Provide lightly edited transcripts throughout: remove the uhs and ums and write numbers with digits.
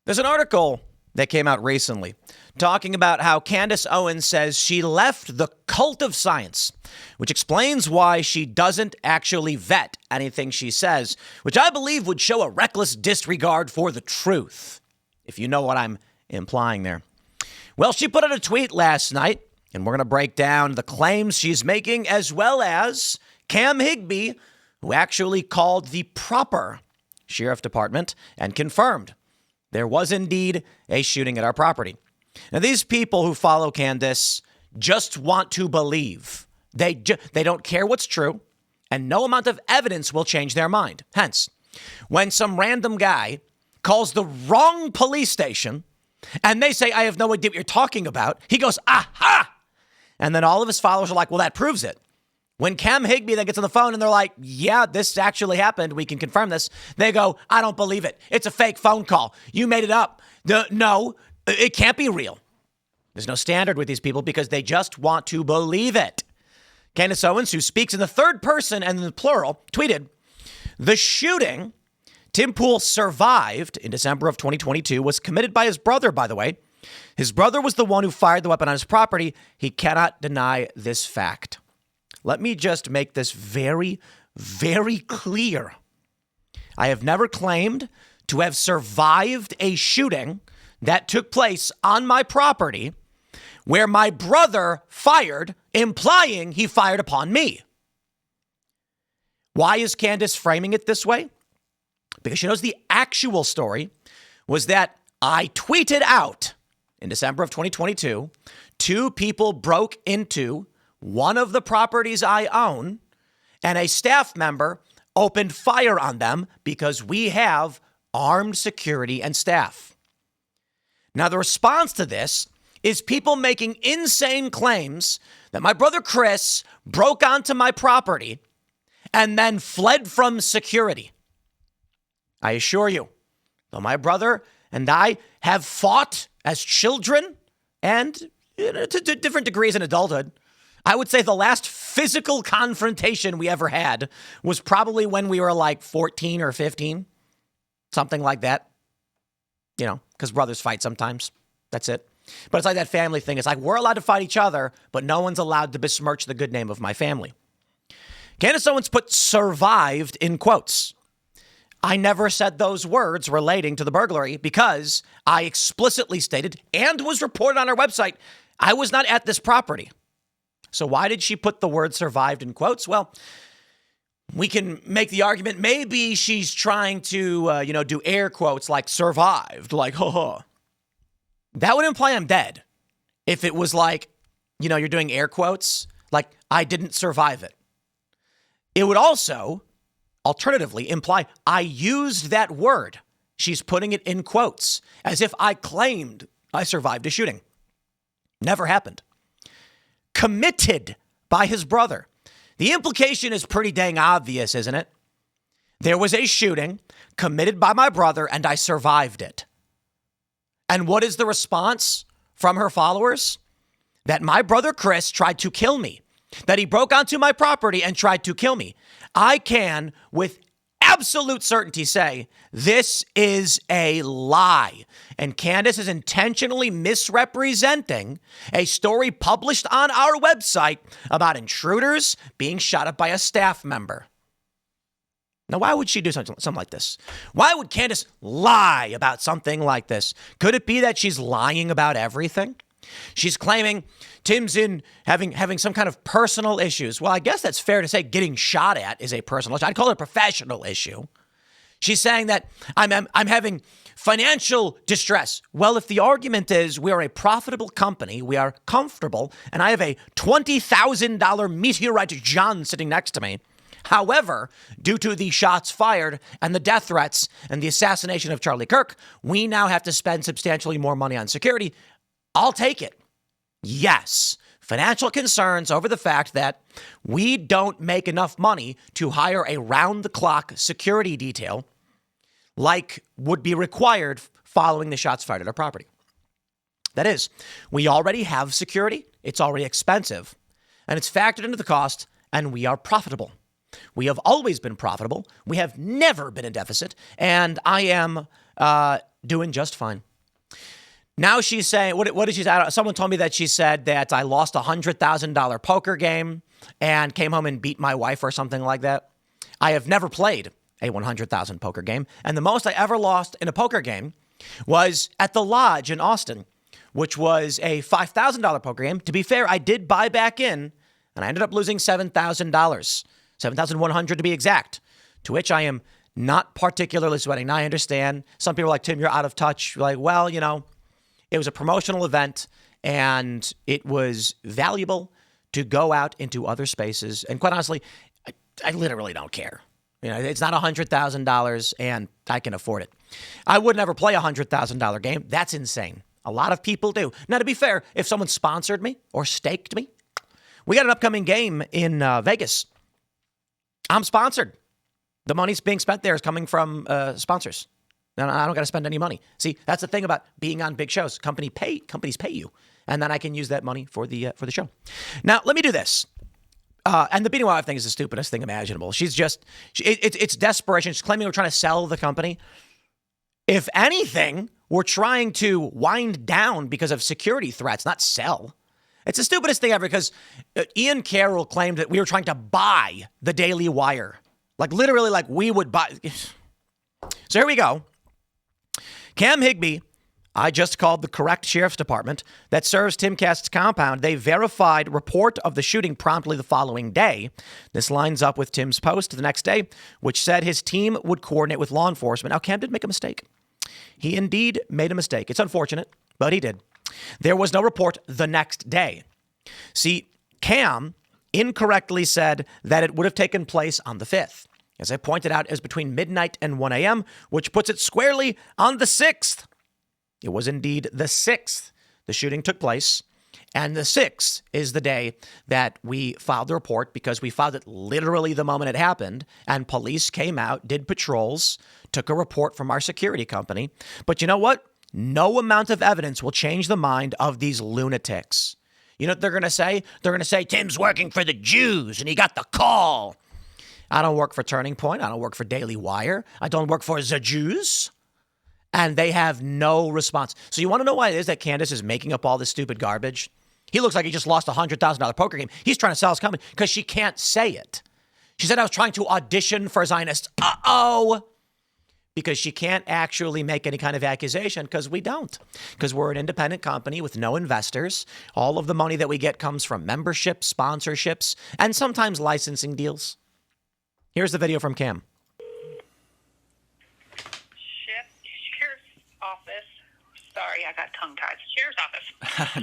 There's an article that came out recently talking about how Candace Owens says she left the cult of science, which explains why she doesn't actually vet anything she says, which I believe would show a reckless disregard for the truth, if you know what I'm implying there. Well, she put out a tweet last night, and we're going to break down the claims she's making, as well as Cam Higbee, who actually called the proper sheriff department and confirmed there was indeed a shooting at our property. Now, these people who follow Candace just want to believe. They don't care what's true, and no amount of evidence will change their mind. Hence, when some random guy calls the wrong police station and they say, I have no idea what you're talking about, he goes, aha! And then all of his followers are like, well, that proves it. When Cam Higbee then gets on the phone and they're like, yeah, this actually happened, we can confirm this, they go, I don't believe it. It's a fake phone call. You made it up. No, it can't be real. There's no standard with these people because they just want to believe it. Candace Owens, who speaks in the third person and in the plural, tweeted, the shooting Tim Pool survived in December of 2022 was committed by his brother, by the way. His brother was the one who fired the weapon on his property. He cannot deny this fact. Let me just make this very, very clear. I have never claimed to have survived a shooting that took place on my property where my brother fired, implying he fired upon me. Why is Candace framing it this way? Because she knows the actual story was that I tweeted out in December of 2022, 2 people broke into one of the properties I own, and a staff member opened fire on them because we have armed security and staff. Now, the response to this is people making insane claims that my brother Chris broke onto my property and then fled from security. I assure you, though my brother and I have fought as children and to different degrees in adulthood, I would say the last physical confrontation we ever had was probably when we were like 14 or 15, something like that. You know, because brothers fight sometimes. That's it. But it's like that family thing. It's like we're allowed to fight each other, but no one's allowed to besmirch the good name of my family. Candace Owens put survived in quotes. I never said those words relating to the burglary because I explicitly stated and was reported on our website I was not at this property. So why did she put the word survived in quotes? Well, we can make the argument maybe she's trying to, do air quotes like survived, like, ho. That would imply I'm dead. If it was like, you're doing air quotes, like I didn't survive it. It would also, alternatively, imply I used that word. She's putting it in quotes as if I claimed I survived a shooting. Never happened. Committed by his brother. The implication is pretty dang obvious, isn't it? There was a shooting committed by my brother and I survived it. And what is the response from her followers? That my brother Chris tried to kill me. That he broke onto my property and tried to kill me. I can, with absolute certainty, say this is a lie. And Candace is intentionally misrepresenting a story published on our website about intruders being shot at by a staff member. Now, why would she do something like this? Why would Candace lie about something like this? Could it be that she's lying about everything? She's claiming Tim's in having some kind of personal issues. Well, I guess that's fair to say getting shot at is a personal issue. I'd call it a professional issue. She's saying that I'm having financial distress. Well, if the argument is we are a profitable company, we are comfortable, and I have a $20,000 Meteorite John sitting next to me. However, due to the shots fired and the death threats and the assassination of Charlie Kirk, we now have to spend substantially more money on security. I'll take it. Yes, financial concerns over the fact that we don't make enough money to hire a round-the-clock security detail like would be required following the shots fired at our property. That is, we already have security, it's already expensive, and it's factored into the cost, and we are profitable. We have always been profitable. We have never been in deficit, and I am doing just fine. Now she's saying, what did she say? Someone told me that she said that I lost a $100,000 poker game and came home and beat my wife or something like that. I have never played a $100,000 poker game. And the most I ever lost in a poker game was at the Lodge in Austin, which was a $5,000 poker game. To be fair, I did buy back in and I ended up losing $7,000, $7,100 to be exact, to which I am not particularly sweating. Now I understand some people are like, Tim, you're out of touch. You're like, well, you know, it was a promotional event and it was valuable to go out into other spaces. And quite honestly, I literally don't care. You know, it's not $100,000 and I can afford it. I would never play a $100,000 game. That's insane. A lot of people do. Now, to be fair, if someone sponsored me or staked me, we got an upcoming game in Vegas. I'm sponsored. The money's being spent there is coming from sponsors. And I don't got to spend any money. See, that's the thing about being on big shows. Companies pay you, and then I can use that money for the show. Now, let me do this. And the beating wife thing is the stupidest thing imaginable. It's desperation. She's claiming we're trying to sell the company. If anything, we're trying to wind down because of security threats, not sell. It's the stupidest thing ever because Ian Carroll claimed that we were trying to buy the Daily Wire. Like literally like we would buy. So here we go. Cam Higbee, I just called the correct sheriff's department that serves Timcast's compound. They verified report of the shooting promptly the following day. This lines up with Tim's post the next day, which said his team would coordinate with law enforcement. Now, Cam did make a mistake. He indeed made a mistake. It's unfortunate, but he did. There was no report the next day. See, Cam incorrectly said that it would have taken place on the 5th. As I pointed out, it was between midnight and 1 a.m., which puts it squarely on the 6th. It was indeed the 6th the shooting took place, and the 6th is the day that we filed the report because we filed it literally the moment it happened, and police came out, did patrols, took a report from our security company. But you know what? No amount of evidence will change the mind of these lunatics. You know what they're going to say? They're going to say, Tim's working for the Jews, and he got the call. I don't work for Turning Point. I don't work for Daily Wire. I don't work for the Jews. And they have no response. So you want to know why it is that Candace is making up all this stupid garbage? He looks like he just lost a $100,000 poker game. He's trying to sell his company because she can't say it. She said I was trying to audition for Zionists. Uh-oh. Because she can't actually make any kind of accusation because we don't. Because we're an independent company with no investors. All of the money that we get comes from memberships, sponsorships, and sometimes licensing deals. Here's the video from Cam. Sheriff's office. Sorry, I got tongue-tied. Sheriff's office.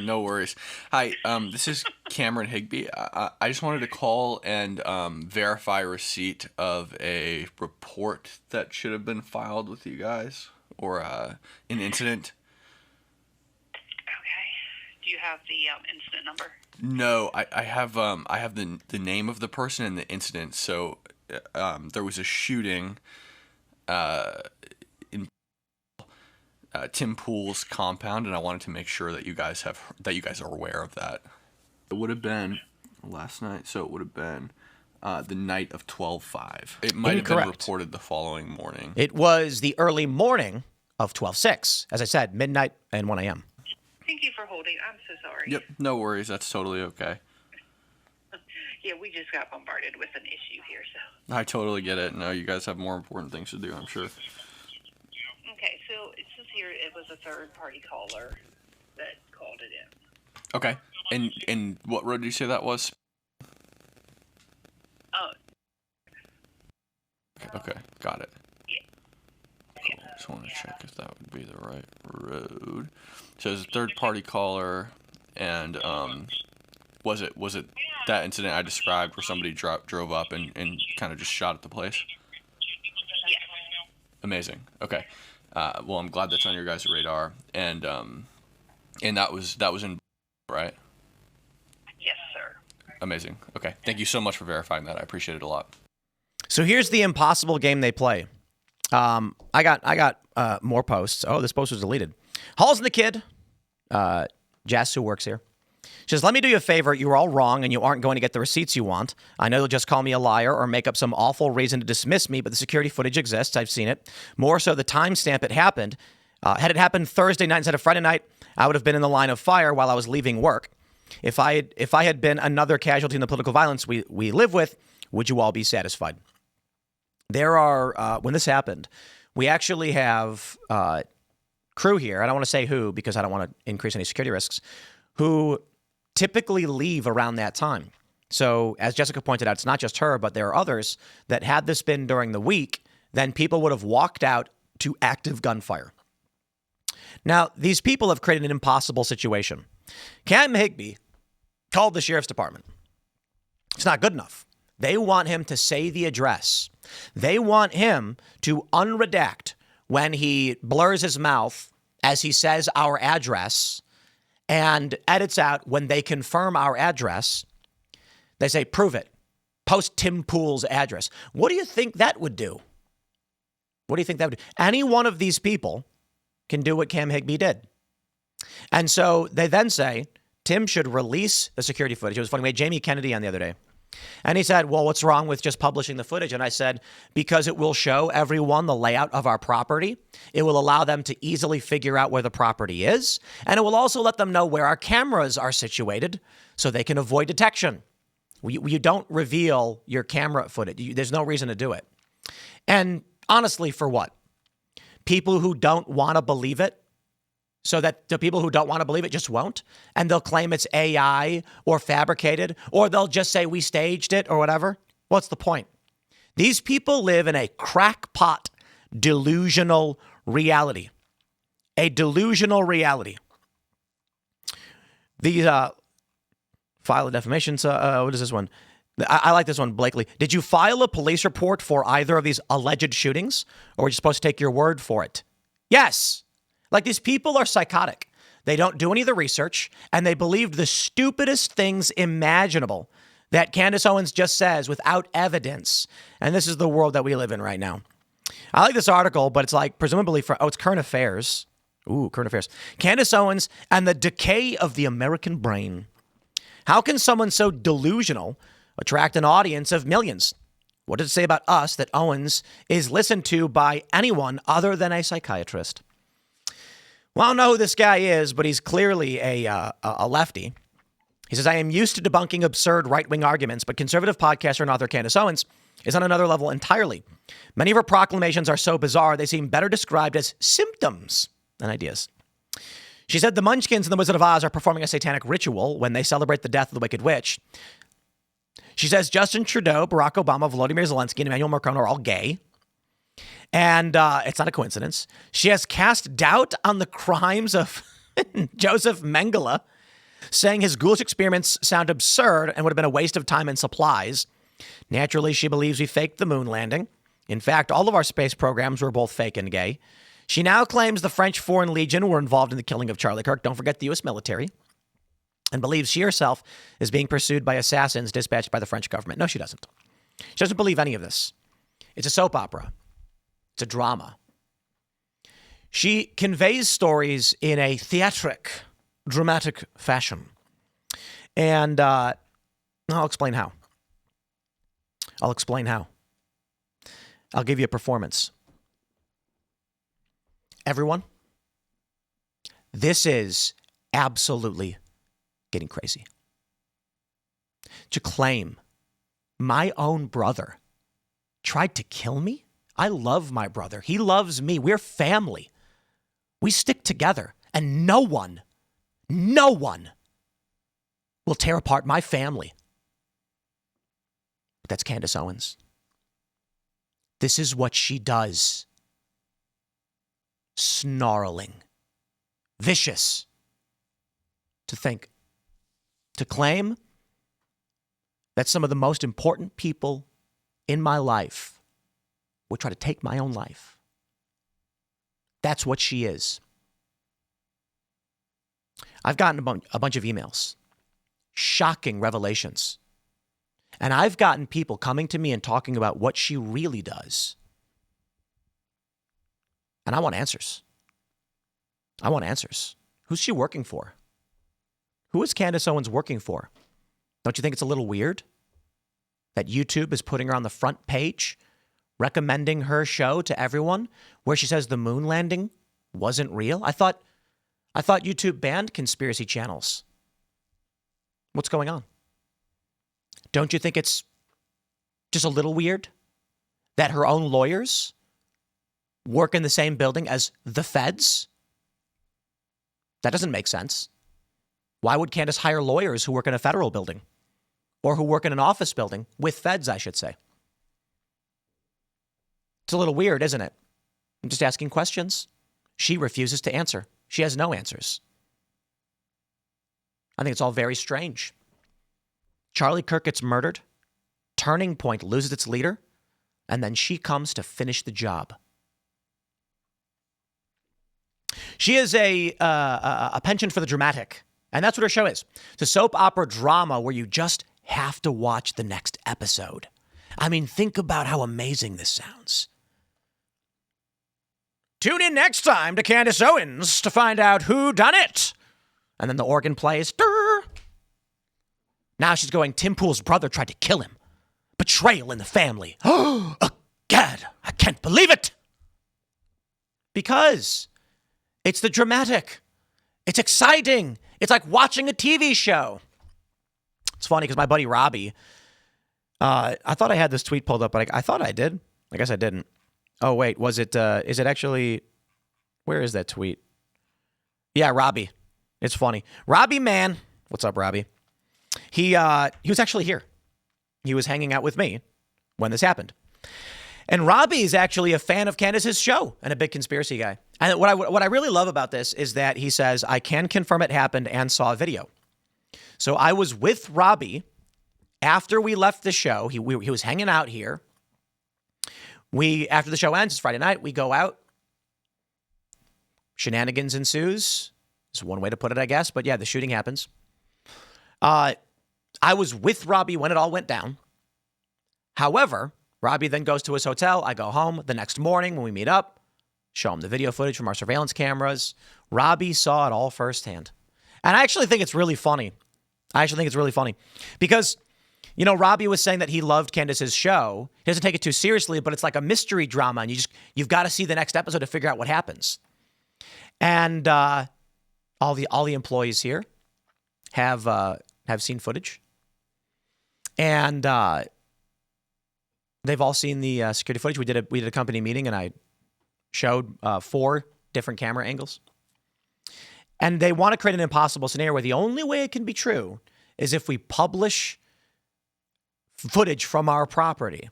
No worries. Hi, this is Cameron Higbee. I just wanted to call and verify receipt of a report that should have been filed with you guys, or an incident. Okay. Do you have the incident number? No, I have the name of the person and the incident. So there was a shooting in Tim Pool's compound, and I wanted to make sure that you guys are aware of that. It would have been last night, so it would have been the night of 12/5. It might have been reported the following morning. It was the early morning of 12/6. As I said, midnight and 1 a.m. Thank you for holding. I'm so sorry. Yep, no worries. That's totally okay. Yeah, we just got bombarded with an issue here, so. I totally get it. No, you guys have more important things to do, I'm sure. Okay, so it says here it was a third-party caller that called it in. Okay. And what road did you say that was? Oh. Okay, got it. Yeah. Cool. Just want to check if that would be the right road. So it's a third-party caller, and was it that incident I described where somebody drove up and kind of just shot at the place? Yes. Amazing. Okay. Well, I'm glad that's on your guys' radar, and that was in, right? Yes, sir. Amazing. Okay. Thank you so much for verifying that. I appreciate it a lot. So here's the impossible game they play. I got more posts. Oh, this post was deleted. Halls and the kid, Jess, who works here, she says, let me do you a favor. You were all wrong and you aren't going to get the receipts you want. I know you'll just call me a liar or make up some awful reason to dismiss me, but the security footage exists. I've seen it. More so the timestamp it happened Had it happened Thursday night instead of Friday night, I would have been in the line of fire while I was leaving work. If I had been another casualty in the political violence we live with, would you all be satisfied? There are, when this happened, we actually have crew here. I don't want to say who because I don't want to increase any security risks, who typically leave around that time. So as Jessica pointed out, it's not just her, but there are others that had this been during the week, then people would have walked out to active gunfire. Now, these people have created an impossible situation. Cam Higbee called the sheriff's department. It's not good enough. They want him to say the address. They want him to unredact when he blurs his mouth as he says our address and edits out when they confirm our address. They say, prove it. Post Tim Pool's address. What do you think that would do? What do you think that would do? Any one of these people can do what Cam Higbee did. And so they then say, Tim should release the security footage. It was funny. We had Jamie Kennedy on the other day. And he said, well, what's wrong with just publishing the footage? And I said, because it will show everyone the layout of our property. It will allow them to easily figure out where the property is. And it will also let them know where our cameras are situated so they can avoid detection. You don't reveal your camera footage. There's no reason to do it. And honestly, for what? People who don't want to believe it, so that the people who don't want to believe it just won't, and they'll claim it's AI or fabricated, or they'll just say we staged it or whatever. What's the point? These people live in a crackpot, delusional reality. A delusional reality. The file of defamation. What is this one? I like this one, Blakely. Did you file a police report for either of these alleged shootings, or are you supposed to take your word for it? Yes. Like, these people are psychotic. They don't do any of the research, and they believed the stupidest things imaginable that Candace Owens just says without evidence. And this is the world that we live in right now. I like this article, but it's like presumably it's current affairs. Ooh, current affairs. Candace Owens and the decay of the American brain. How can someone so delusional attract an audience of millions? What does it say about us that Owens is listened to by anyone other than a psychiatrist? Well, I don't know who this guy is, but he's clearly a lefty. He says, I am used to debunking absurd right-wing arguments, but conservative podcaster and author Candace Owens is on another level entirely. Many of her proclamations are so bizarre, they seem better described as symptoms than ideas. She said the Munchkins and the Wizard of Oz are performing a satanic ritual when they celebrate the death of the Wicked Witch. She says Justin Trudeau, Barack Obama, Volodymyr Zelensky, and Emmanuel Macron are all gay. And it's not a coincidence. She has cast doubt on the crimes of Joseph Mengele, saying his ghoulish experiments sound absurd and would have been a waste of time and supplies. Naturally, she believes we faked the moon landing. In fact, all of our space programs were both fake and gay. She now claims the French Foreign Legion were involved in the killing of Charlie Kirk. Don't forget the U.S. military. And believes she herself is being pursued by assassins dispatched by the French government. No, she doesn't. She doesn't believe any of this. It's a soap opera. It's a drama. She conveys stories in a theatric, dramatic fashion. And I'll explain how. I'll give you a performance. Everyone, this is absolutely getting crazy. To claim my own brother tried to kill me? I love my brother. He loves me. We're family. We stick together, and no one will tear apart my family. But that's Candace Owens. This is what she does. Snarling. Vicious. To claim that some of the most important people in my life would try to take my own life. That's what she is. I've gotten a bunch of emails. Shocking revelations. And I've gotten people coming to me and talking about what she really does. And I want answers. Who's she working for? Who is Candace Owens working for? Don't you think it's a little weird that YouTube is putting her on the front page, recommending her show to everyone, where she says the moon landing wasn't real? I thought YouTube banned conspiracy channels. What's going on? Don't you think it's just a little weird that her own lawyers work in the same building as the feds? That doesn't make sense. Why would Candace hire lawyers who work in a federal building or who work in an office building with feds, I should say? It's a little weird, isn't it? I'm just asking questions. She refuses to answer. She has no answers. I think it's all very strange. Charlie Kirk gets murdered. Turning Point loses its leader. And then she comes to finish the job. She is a penchant for the dramatic. And that's what her show is. It's a soap opera drama where you just have to watch the next episode. I mean, think about how amazing this sounds. Tune in next time to Candace Owens to find out who done it. And then the organ plays. Durr. Now she's going, Tim Pool's brother tried to kill him. Betrayal in the family. Oh, God, I can't believe it. Because it's the dramatic. It's exciting. It's like watching a TV show. It's funny because my buddy Robbie, I thought I had this tweet pulled up, but I thought I did. I guess I didn't. Oh, wait, was it, is it actually, where is that tweet? Yeah, Robbie. It's funny. Robbie, man. What's up, Robbie? He was actually here. He was hanging out with me when this happened. And Robbie is actually a fan of Candace's show and a big conspiracy guy. And what I really love about this is that he says, I can confirm it happened and saw a video. So I was with Robbie after we left the show. He was hanging out here. After the show ends, it's Friday night, we go out. Shenanigans ensues. Is one way to put it, I guess. But yeah, the shooting happens. I was with Robbie when it all went down. However, Robbie then goes to his hotel. I go home the next morning when we meet up, show him the video footage from our surveillance cameras. Robbie saw it all firsthand. And I actually think it's really funny. Because, you know, Robbie was saying that he loved Candace's show. He doesn't take it too seriously, but it's like a mystery drama. And you've got to see the next episode to figure out what happens. And all the employees here have seen footage. And they've all seen the security footage. We did a company meeting, and I showed 4 different camera angles. And they want to create an impossible scenario where the only way it can be true is if we publish footage from our property.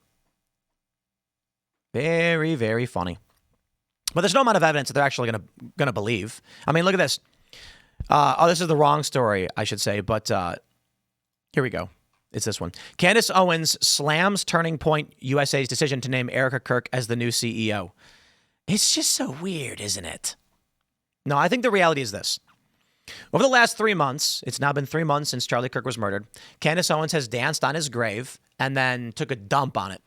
Very, very funny. But there's no amount of evidence that they're actually going to believe. I mean, look at this. This is the wrong story, I should say, but here we go. It's this one. Candace Owens slams Turning Point USA's decision to name Erica Kirk as the new CEO. It's just so weird, isn't it? No, I think the reality is this. Over the last 3 months, it's now been 3 months since Charlie Kirk was murdered, Candace Owens has danced on his grave and then took a dump on it.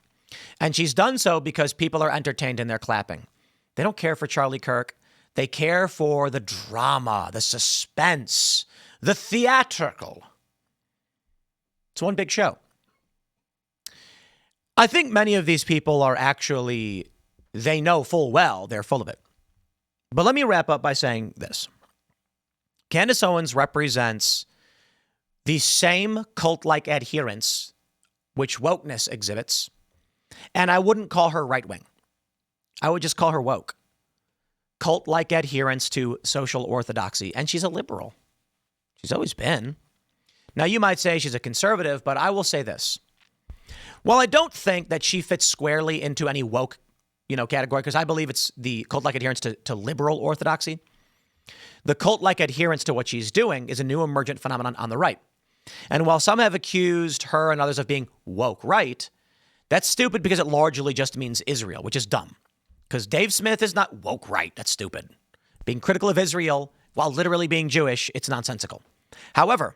And she's done so because people are entertained and they're clapping. They don't care for Charlie Kirk. They care for the drama, the suspense, the theatrical. It's one big show. I think many of these people are actually, they know full well they're full of it. But let me wrap up by saying this. Candace Owens represents the same cult-like adherence which wokeness exhibits, and I wouldn't call her right-wing. I would just call her woke. Cult-like adherence to social orthodoxy, and she's a liberal. She's always been. Now, you might say she's a conservative, but I will say this. While I don't think that she fits squarely into any woke, category, because I believe it's the cult-like adherence to liberal orthodoxy, the cult-like adherence to what she's doing is a new emergent phenomenon on the right. And while some have accused her and others of being woke right, that's stupid because it largely just means Israel, which is dumb. Because Dave Smith is not woke right. That's stupid. Being critical of Israel while literally being Jewish, it's nonsensical. However,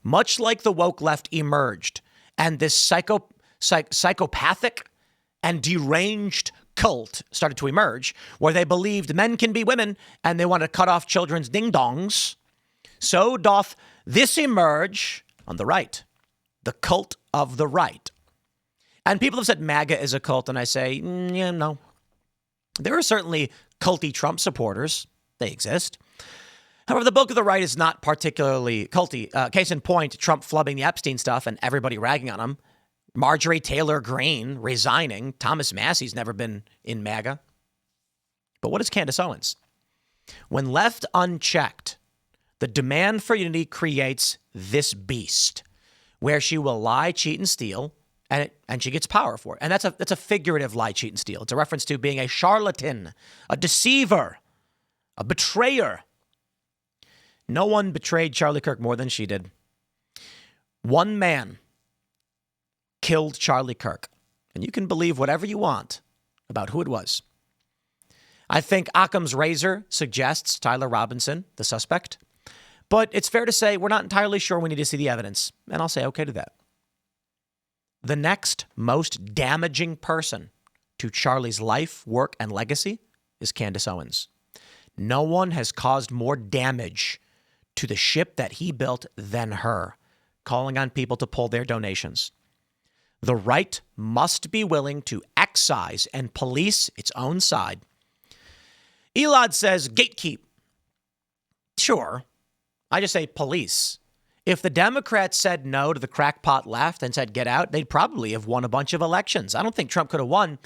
much like the woke left emerged and this psychopathic and deranged cult started to emerge where they believed men can be women and they want to cut off children's ding-dongs, so doth this emerge on the right, the cult of the right. And people have said MAGA is a cult, and I say, no. There are certainly culty Trump supporters. They exist. However, the bulk of the right is not particularly culty. Case in point, Trump flubbing the Epstein stuff and everybody ragging on him. Marjorie Taylor Greene resigning. Thomas Massey's never been in MAGA. But what is Candace Owens? When left unchecked, the demand for unity creates this beast where she will lie, cheat, and steal, and she gets power for it. And that's a figurative lie, cheat, and steal. It's a reference to being a charlatan, a deceiver, a betrayer. No one betrayed Charlie Kirk more than she did. One man killed Charlie Kirk. And you can believe whatever you want about who it was. I think Occam's razor suggests Tyler Robinson, the suspect. But it's fair to say we're not entirely sure. We need to see the evidence. And I'll say okay to that. The next most damaging person to Charlie's life, work, and legacy is Candace Owens. No one has caused more damage to the ship that he built than her, calling on people to pull their donations. The right must be willing to excise and police its own side. Elad says gatekeep. Sure. I just say police. If the Democrats said no to the crackpot left and said get out, they'd probably have won a bunch of elections. I don't think Trump could have won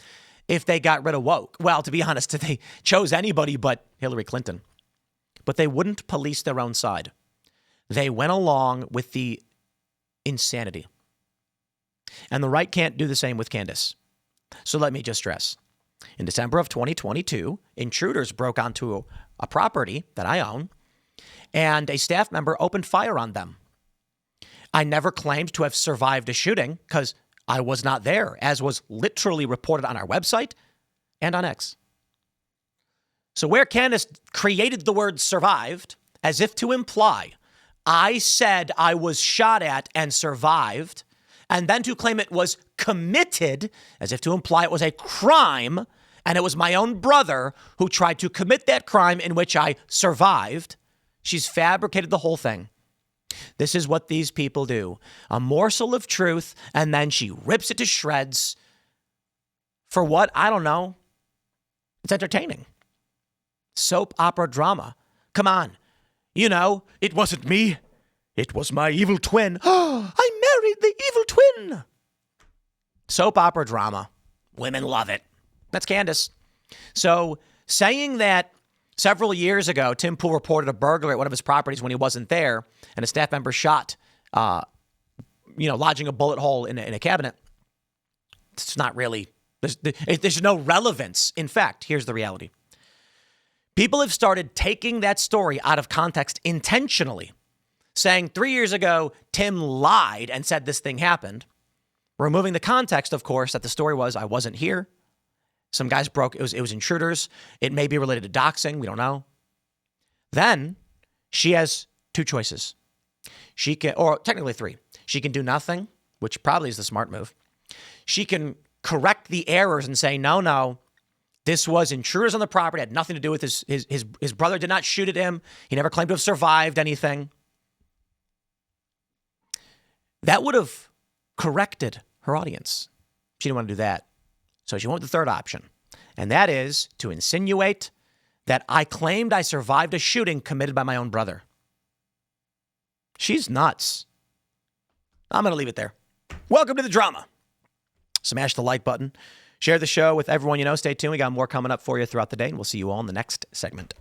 if they got rid of woke. Well, to be honest, they chose anybody but Hillary Clinton. But they wouldn't police their own side. They went along with the insanity. And the right can't do the same with Candace. So let me just stress. In December of 2022, intruders broke onto a property that I own, and a staff member opened fire on them. I never claimed to have survived a shooting because I was not there, as was literally reported on our website and on X. So where Candace created the word survived as if to imply I said I was shot at and survived, and then to claim it was committed as if to imply it was a crime and it was my own brother who tried to commit that crime in which I survived, she's fabricated the whole thing. This is what these people do. A morsel of truth, and then she rips it to shreds. For what? I don't know. It's entertaining. Soap opera drama. Come on. You know, it wasn't me. It was my evil twin. I married the evil twin. Soap opera drama. Women love it. That's Candace. So saying that several years ago, Tim Pool reported a burglar at one of his properties when he wasn't there, and a staff member shot, lodging a bullet hole in a cabinet. It's not really, there's no relevance. In fact, here's the reality. People have started taking that story out of context intentionally, saying 3 years ago, Tim lied and said this thing happened. Removing the context, of course, that the story was, I wasn't here. Some guys broke, it was intruders. It may be related to doxing. We don't know. Then she has two choices. She can, or technically three. She can do nothing, which probably is the smart move. She can correct the errors and say, no, this was intruders on the property, had nothing to do with his brother did not shoot at him. He never claimed to have survived anything. That would have corrected her audience. She didn't want to do that. So she went with the third option, and that is to insinuate that I claimed I survived a shooting committed by my own brother. She's nuts. I'm going to leave it there. Welcome to the drama. Smash the like button. Share the show with everyone you know. Stay tuned. We got more coming up for you throughout the day, and we'll see you all in the next segment.